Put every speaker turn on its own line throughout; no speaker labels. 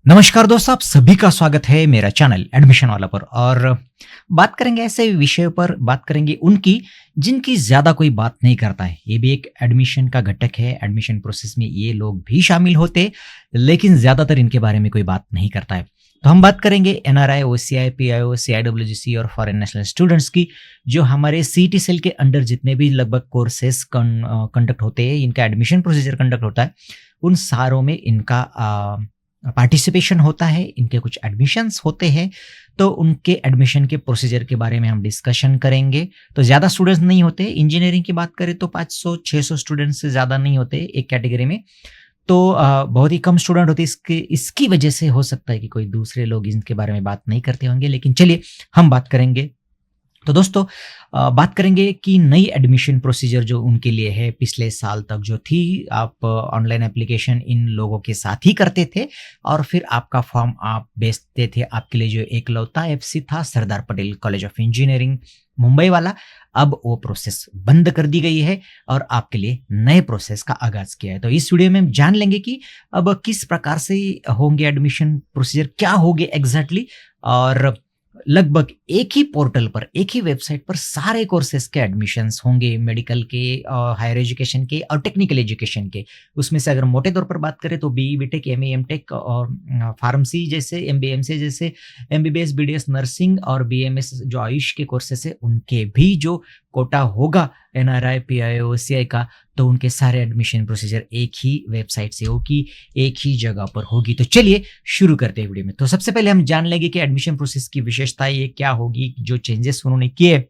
नमस्कार दोस्तों, आप सभी का स्वागत है मेरा चैनल एडमिशन वाला पर। और बात करेंगे ऐसे विषयों पर, बात करेंगे उनकी जिनकी ज़्यादा कोई बात नहीं करता है। ये भी एक एडमिशन का घटक है। एडमिशन प्रोसेस में ये लोग भी शामिल होते, लेकिन ज़्यादातर इनके बारे में कोई बात नहीं करता है। तो हम बात करेंगे एनआरआई, ओसीआई, पीआईओ, सीआईडब्ल्यूजीसी और फॉरेन नेशनल स्टूडेंट्स की, जो हमारे सीटी सेल के अंडर जितने भी लगभग कोर्सेस कंडक्ट होते हैं, इनका एडमिशन प्रोसीजर कंडक्ट होता है, उन सारों में इनका पार्टिसिपेशन होता है। इनके कुछ एडमिशन्स होते हैं, तो उनके एडमिशन के प्रोसीजर के बारे में हम डिस्कशन करेंगे। तो ज़्यादा स्टूडेंट्स नहीं होते। इंजीनियरिंग की बात करें तो 500-600 स्टूडेंट्स से ज़्यादा नहीं होते एक कैटेगरी में। तो बहुत ही कम स्टूडेंट होते, इसके इसकी वजह से हो सकता है कि कोई दूसरे लोग इनके बारे में बात नहीं करते होंगे, लेकिन चलिए हम बात करेंगे। तो दोस्तों, बात करेंगे कि नई एडमिशन प्रोसीजर जो उनके लिए है, पिछले साल तक जो थी, आप ऑनलाइन एप्लीकेशन इन लोगों के साथ ही करते थे और फिर आपका फॉर्म आप भेजते थे। आपके लिए जो एकलौता एफसी था, Sardar Patel college of engineering Mumbai वाला, अब वो प्रोसेस बंद कर दी गई है और आपके लिए नए प्रोसेस का आगाज किया है। तो इस वीडियो में हम जान लेंगे कि अब किस प्रकार से होंगे एडमिशन प्रोसीजर, क्या होंगे एग्जैक्टली, और लगभग एक ही पोर्टल पर, एक ही वेबसाइट पर सारे कोर्सेज के एडमिशन्स होंगे, मेडिकल के, हायर एजुकेशन के और टेक्निकल एजुकेशन के। उसमें से अगर मोटे तौर पर बात करें तो बीई, बीटेक, एमए, एमटेक और फार्मेसी जैसे, एमबीएमसी जैसे, एमबीबीएस, बीडीएस, नर्सिंग और बीएमएस जो आयुष के कोर्सेस है, उनके भी जो कोटा होगा एनआरआई, पीआईओ, सीआई का, तो उनके सारे एडमिशन प्रोसीजर एक ही वेबसाइट से होगी, एक ही जगह पर होगी। तो चलिए शुरू करते हैं वीडियो में। तो सबसे पहले हम जान लेंगे कि एडमिशन प्रोसेस की विशेषताएं ये क्या होगी, जो चेंजेस उन्होंने किए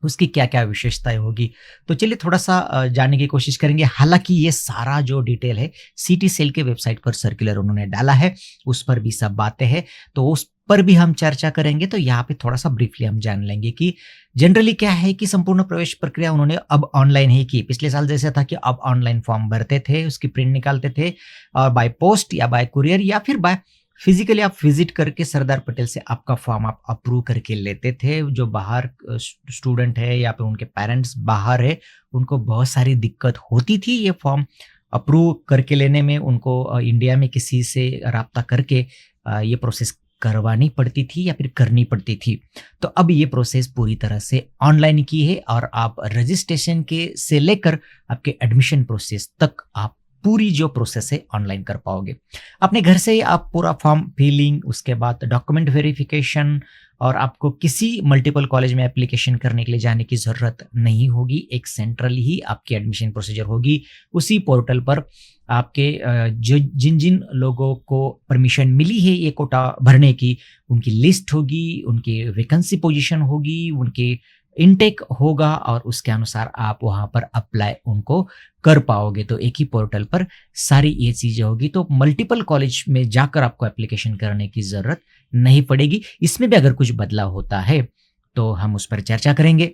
उसकी क्या-क्या विशेषताएं होगी। तो चलिए थोड़ा-सा जानने की कोशिश करेंगे। हालाँकि ये सारा जो डिटेल है सिटी सेल के वेबसाइट पर सर्कुलर उन्होंने डाला है, उस पर भी सब बातें हैं, तो उस पर भी हम चर्चा करेंगे। तो यहाँ पे थोड़ा-सा ब्रीफली हम जान लेंगे कि जनरली क्या है कि संपूर्ण प्रवेश प्रक्रिया उन्होंने अब ऑनलाइन ही की। पिछले साल जैसा था कि अब ऑनलाइन फॉर्म भरते थे, उसकी प्रिंट निकालते थे और बाय पोस्ट या बाय कुरियर या फिर बाय फिजिकली आप विजिट करके सरदार पटेल से आपका फॉर्म आप अप्रूव करके लेते थे। जो बाहर स्टूडेंट है या फिर उनके पेरेंट्स बाहर है, उनको बहुत सारी दिक्कत होती थी ये फॉर्म अप्रूव करके लेने में। उनको इंडिया में किसी से राब्ता करके ये प्रोसेस करवानी पड़ती थी या फिर करनी पड़ती थी। तो अब ये प्रोसेस पूरी तरह से ऑनलाइन की है और आप रजिस्ट्रेशन के से लेकर आपके एडमिशन प्रोसेस तक आप पूरी जो प्रोसेस है ऑनलाइन कर पाओगे। अपने घर से ही आप पूरा फॉर्म फिलिंग, उसके बाद डॉक्यूमेंट वेरिफिकेशन, और आपको किसी मल्टीपल कॉलेज में एप्लीकेशन करने के लिए जाने की ज़रूरत नहीं होगी। एक सेंट्रल ही आपकी एडमिशन प्रोसीजर होगी। उसी पोर्टल पर आपके जो जिन-जिन लोगों को परमिशन मिली है ये कोटा भरने की, उनकी लिस्ट होगी, उनकी वैकेंसी पोजीशन होगी, उनके इनटेक होगा और उसके अनुसार आप वहाँ पर अप्लाई उनको कर पाओगे। तो एक ही पोर्टल पर सारी ये चीज़ें होगी, तो मल्टीपल कॉलेज में जाकर आपको एप्लीकेशन करने की ज़रूरत नहीं पड़ेगी। इसमें भी अगर कुछ बदलाव होता है, तो हम उस पर चर्चा करेंगे।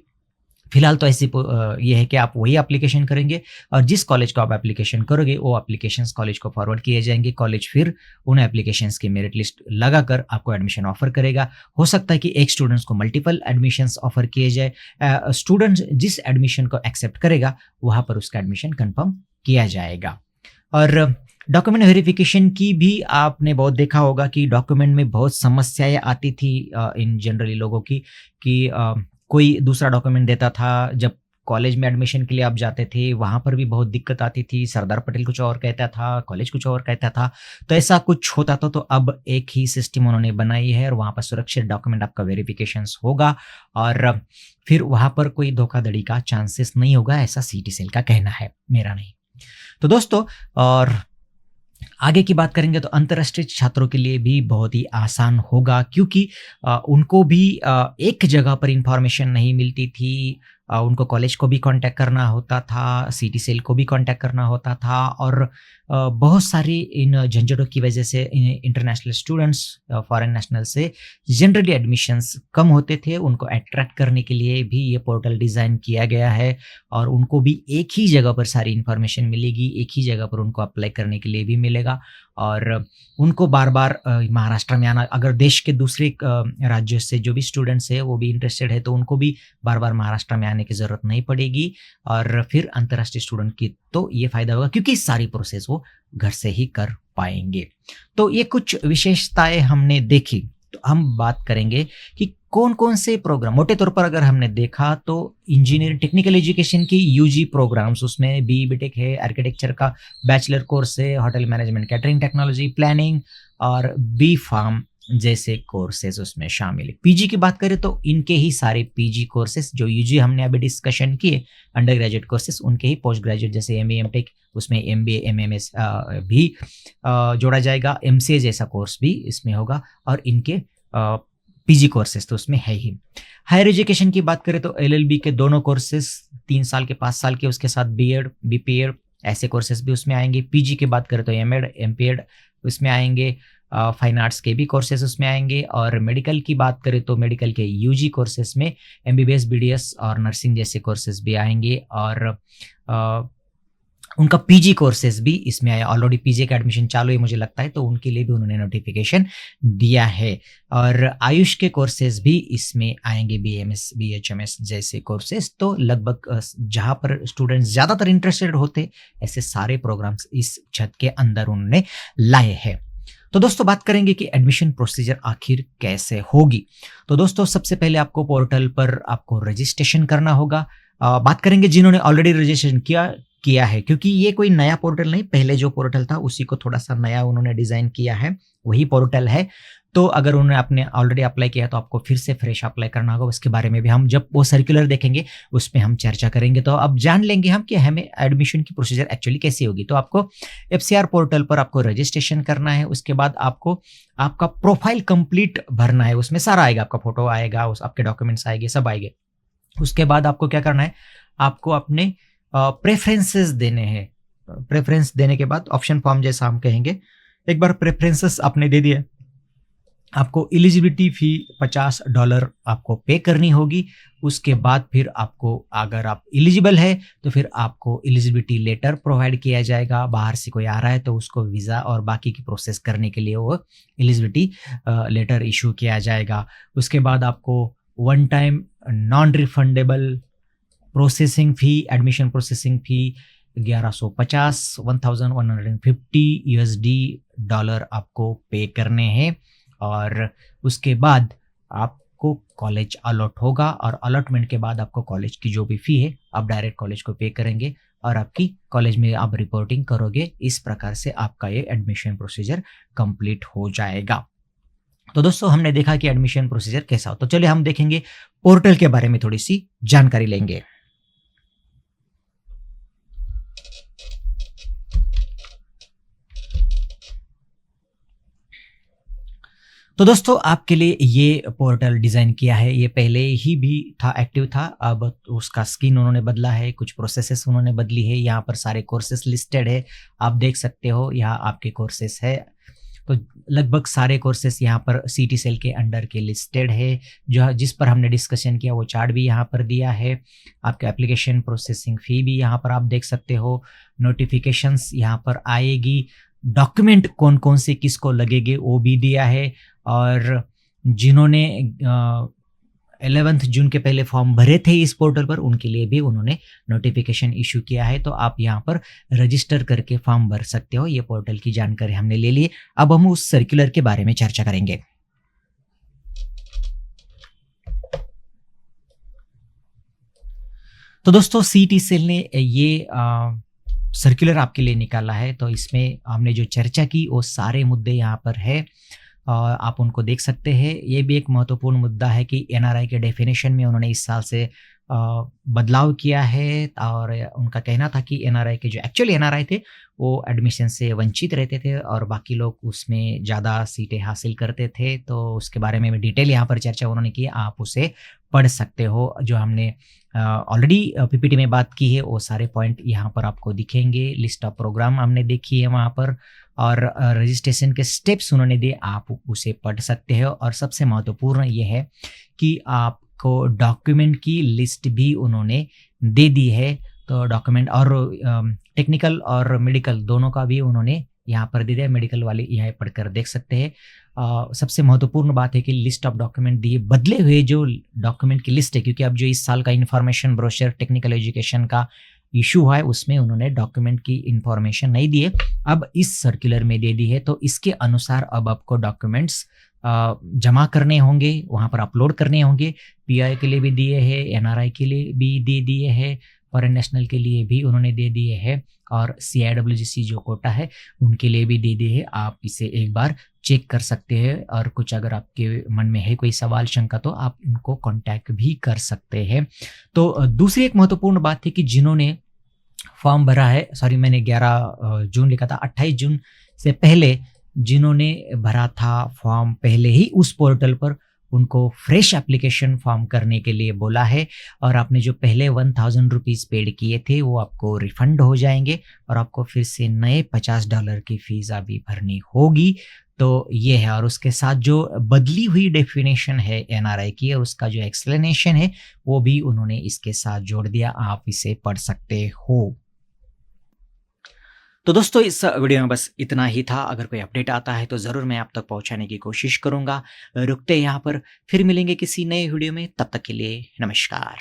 फिलहाल तो ये है कि आप वही एप्लीकेशन करेंगे और जिस कॉलेज को आप एप्लीकेशन करोगे, वो एप्लीकेशंस कॉलेज को फॉरवर्ड किए जाएँगे। कॉलेज फिर उन एप्लीकेशंस की मेरिट लिस्ट लगाकर आपको एडमिशन ऑफ़र करेगा। हो सकता है कि एक स्टूडेंट्स को मल्टीपल एडमिशंस ऑफ़र किए जाए। स्टूडेंट जिस एडमिशन को एक्सेप्ट करेगा, वहाँ पर उसका एडमिशन कन्फर्म किया जाएगा। और डॉक्यूमेंट वेरिफिकेशन की भी आपने बहुत देखा होगा कि डॉक्यूमेंट में बहुत समस्याएँ आती थी इन जनरली लोगों की, कि कोई दूसरा डॉक्यूमेंट देता था। जब कॉलेज में एडमिशन के लिए आप जाते थे, वहाँ पर भी बहुत दिक्कत आती थी। सरदार पटेल कुछ और कहता था, कॉलेज कुछ और कहता था। तो ऐसा कुछ होता था, तो अब एक ही सिस्टम उन्होंने बनाई है और वहाँ पर सुरक्षित डॉक्यूमेंट आपका वेरिफिकेशंस होगा और फिर वहाँ पर कोई धोखाधड़ी का चांसेस नहीं होगा, ऐसा सिटी सेल का कहना है, मेरा नहीं। तो दोस्तों, और आगे की बात करेंगे तो अंतर्राष्ट्रीय छात्रों के लिए भी बहुत ही आसान होगा, क्योंकि उनको भी एक जगह पर इंफॉर्मेशन नहीं मिलती थी। उनको कॉलेज को भी कांटेक्ट करना होता था, सिटी सेल को भी कांटेक्ट करना होता था और बहुत सारी इन झंझटों की वजह से इंटरनेशनल स्टूडेंट्स, फॉरेन नेशनल से जनरली एडमिशन्स कम होते थे। उनको अट्रैक्ट करने के लिए भी ये पोर्टल डिज़ाइन किया गया है और उनको भी एक ही जगह पर सारी इन्फॉर्मेशन मिलेगी, एक ही जगह पर उनको अप्लाई करने के लिए भी मिलेगा और उनको बार-बार महाराष्ट्र में आना, अगर देश के दूसरे राज्यों से जो भी स्टूडेंट्स हैं वो भी इंटरेस्टेड है तो उनको भी बार-बार महाराष्ट्र में आने की ज़रूरत नहीं पड़ेगी और फिर अंतर्राष्ट्रीय स्टूडेंट की तो ये फ़ायदा होगा क्योंकि सारी प्रोसेस वो घर से ही कर पाएँगे। तो ये कुछ विशेषताएँ हमने देखी, तो हम बात करेंगे कि कौन-कौन से प्रोग्राम, मोटे तौर पर अगर हमने देखा तो इंजीनियरिंग टेक्निकल एजुकेशन की यूजी प्रोग्राम्स, उसमें बीई बीटेक है, आर्किटेक्चर का बैचलर कोर्स है, hotel management, catering technology, planning और बी फार्म जैसे कोर्सेज उसमें शामिल है। पीजी की बात करें तो इनके ही सारे पीजी कोर्सेज जो यूजी हमने अभी डिस्कशन किए, अंडर ग्रेजुएट कोर्सेज, उनके ही पोस्ट ग्रेजुएट जैसे एमए एमटेक, उसमें एमबीए एमएमएस भी जोड़ा जाएगा, एमसीए जैसा कोर्स भी इसमें होगा और इनके पीजी कोर्सेज तो उसमें है ही। हायर एजुकेशन की बात करें तो एलएलबी के दोनों कोर्सेज 3 साल के 5 साल के, उसके साथ बीएड बीपीएड ऐसे कोर्सेज भी उसमें आएंगे। पीजी की बात करें तो एमएड एमपीएड उसमें आएंगे, फाइन आर्ट्स के भी कोर्सेज उसमें आएंगे और मेडिकल की बात करें तो मेडिकल के यूजी कोर्सेज में एमबीबीएस बीडीएस और नर्सिंग जैसे कोर्सेज भी आएंगे और उनका पीजी कोर्सेज भी इसमें आया। ऑलरेडी पीजी का एडमिशन चालू है मुझे लगता है, तो उनके लिए भी उन्होंने नोटिफिकेशन दिया है और आयुष के कोर्सेज भी इसमें आएंगे, बीएमएस बीएचएमएस जैसे कोर्सेज। तो लगभग जहाँ पर स्टूडेंट्स ज़्यादातर इंटरेस्टेड होते ऐसे सारे प्रोग्राम्स इस छत के अंदर उन्होंने लाए हैं। तो दोस्तों बात करेंगे कि एडमिशन प्रोसीजर आखिर कैसे होगी। तो दोस्तों सबसे पहले आपको पोर्टल पर आपको रजिस्ट्रेशन करना होगा। बात करेंगे जिन्होंने ऑलरेडी रजिस्ट्रेशन किया है, क्योंकि ये कोई नया पोर्टल नहीं, पहले जो पोर्टल था उसी को थोड़ा सा नया उन्होंने डिज़ाइन किया है, वही पोर्टल है। तो अगर उन्होंने आपने ऑलरेडी अप्लाई किया तो आपको फिर से फ्रेश अप्लाई करना होगा। उसके बारे में भी हम जब वो सर्कुलर देखेंगे उसमें हम चर्चा करेंगे। तो अब जान लेंगे हम कि हमें एडमिशन की प्रोसीजर एक्चुअली कैसी होगी। तो आपको एफसीआर पोर्टल पर आपको रजिस्ट्रेशन करना है, उसके बाद आपको आपका प्रोफाइल कंप्लीट भरना है, उसमें सारा आएगा, आपका फोटो आएगा, उस आपके डॉक्यूमेंट्स आएंगे, सब आएंगे। उसके बाद आपको क्या करना है, आपको अपने प्रेफरेंसेस देने हैं। प्रेफरेंस देने के बाद ऑप्शन फॉर्म जैसा हम कहेंगे, एक बार प्रेफरेंसेस आपने दे दिए, आपको एलिजिबिलिटी फ़ी $50 आपको पे करनी होगी। उसके बाद फिर आपको, अगर आप एलिजिबल है तो फिर आपको एलिजिबिलिटी लेटर प्रोवाइड किया जाएगा। बाहर से कोई आ रहा है तो उसको वीज़ा और बाकी की प्रोसेस करने के लिए वो एलिजिबिलिटी लेटर इशू किया जाएगा। उसके बाद आपको one time non refundable processing fee, admission processing fee 1150 $1150 आपको पे करने हैं और उसके बाद आपको कॉलेज अलॉट होगा और अलॉटमेंट के बाद आपको कॉलेज की जो भी फ़ी है आप डायरेक्ट कॉलेज को पे करेंगे और आपकी कॉलेज में आप रिपोर्टिंग करोगे। इस प्रकार से आपका ये एडमिशन प्रोसीजर कंप्लीट हो जाएगा। तो दोस्तों हमने देखा कि एडमिशन प्रोसीजर कैसा हो, तो चलिए हम देखेंगे पोर्टल के बारे में थोड़ी सी जानकारी लेंगे। तो दोस्तों आपके लिए ये पोर्टल डिज़ाइन किया है, ये पहले ही भी था, एक्टिव था, अब उसका स्किन उन्होंने बदला है, कुछ प्रोसेसेस उन्होंने बदली है। यहाँ पर सारे कोर्सेस लिस्टेड है, आप देख सकते हो, यहाँ आपके कोर्सेस है। तो लगभग सारे कोर्सेस यहाँ पर सीटी सेल के अंडर के लिस्टेड है, जो जिस पर हमने डिस्कशन किया वो चार्ट भी यहाँ पर दिया है। आपके एप्लीकेशन प्रोसेसिंग फ़ी भी यहाँ पर आप देख सकते हो, नोटिफिकेशंस यहाँ पर आएगी, डॉक्यूमेंट कौन कौन से किसको लगेंगे वो भी दिया है और जिन्होंने 11 जून के पहले फॉर्म भरे थे इस पोर्टल पर उनके लिए भी उन्होंने नोटिफिकेशन इशू किया है। तो आप यहाँ पर रजिस्टर करके फॉर्म भर सकते हो। ये पोर्टल की जानकारी हमने ले ली। अब हम उस सर्कुलर के बारे में चर्चा करेंगे। तो दोस्तों सीटी सेल ने ये सर्कुलर आपके लिए निकाला है, तो इसमें हमने जो चर्चा की वो सारे मुद्दे यहाँ पर है, आप उनको देख सकते हैं। ये भी एक महत्वपूर्ण मुद्दा है कि एनआरआई के डेफिनेशन में उन्होंने इस साल से बदलाव किया है और उनका कहना था कि एनआरआई के जो एक्चुअली एनआरआई थे वो एडमिशन से वंचित रहते थे और बाकी लोग उसमें ज़्यादा सीटें हासिल करते थे। तो उसके बारे में डिटेल यहाँ पर चर्चा उन्होंने की, आप उसे पढ़ सकते हो। जो हमने ऑलरेडी पीपीटी में बात की है वो सारे पॉइंट यहाँ पर आपको दिखेंगे। लिस्ट ऑफ प्रोग्राम हमने देखी है वहाँ पर और रजिस्ट्रेशन के स्टेप्स उन्होंने दिए, आप उसे पढ़ सकते हो। और सबसे महत्वपूर्ण ये है कि आपको डॉक्यूमेंट की लिस्ट भी उन्होंने दे दी है। तो डॉक्यूमेंट और टेक्निकल और मेडिकल दोनों का भी उन्होंने यहाँ पर दे दिया, मेडिकल वाले यहाँ पढ़कर देख सकते हैं। सबसे महत्वपूर्ण बात है कि लिस्ट ऑफ डॉक्यूमेंट दिए, बदले हुए जो डॉक्यूमेंट की लिस्ट है, क्योंकि अब जो इस साल का इन्फॉर्मेशन ब्रोशर टेक्निकल एजुकेशन का इशू हुआ है उसमें उन्होंने डॉक्यूमेंट की इंफॉर्मेशन नहीं दी है, अब इस सर्कुलर में दे दी है। तो इसके अनुसार अब आपको डॉक्यूमेंट्स जमा करने होंगे, वहाँ पर अपलोड करने होंगे। पीआई के लिए भी दिए हैं, एनआरआई के लिए भी दे दिए हैं, फॉरेन नेशनल के लिए भी उन्होंने दे दिए हैं, और सीआईडब्ल्यूजीसी जो कोटा है उनके लिए भी दे दिए हैं। आप इसे एक बार चेक कर सकते हैं, और कुछ अगर आपके मन में है कोई सवाल शंका तो आप उनको कांटेक्ट भी कर सकते हैं। तो दूसरी एक महत्वपूर्ण बात है कि जिन्होंने फॉर्म भरा है, सॉरी मैंने 11 जून लिखा था, 28 जून से पहले जिन्होंने भरा था फॉर्म पहले ही उस पोर्टल पर, उनको फ्रेश एप्लीकेशन फॉर्म करने के लिए बोला है, और आपने जो पहले 1000 रुपीज़ पेड किए थे वो आपको रिफंड हो जाएंगे, और आपको फिर से नए $50 की फीस अभी भरनी होगी। तो ये है, और उसके साथ जो बदली हुई डेफिनेशन है एनआरआई की और उसका जो एक्सप्लेनेशन है वो भी उन्होंने इसके साथ जोड़ दिया, आप इसे पढ़ सकते हो। तो दोस्तों इस वीडियो में बस इतना ही था। अगर कोई अपडेट आता है तो ज़रूर मैं आप तक पहुंचाने की कोशिश करूंगा। रुकते यहाँ पर, फिर मिलेंगे किसी नए वीडियो में, तब तक के लिए नमस्कार।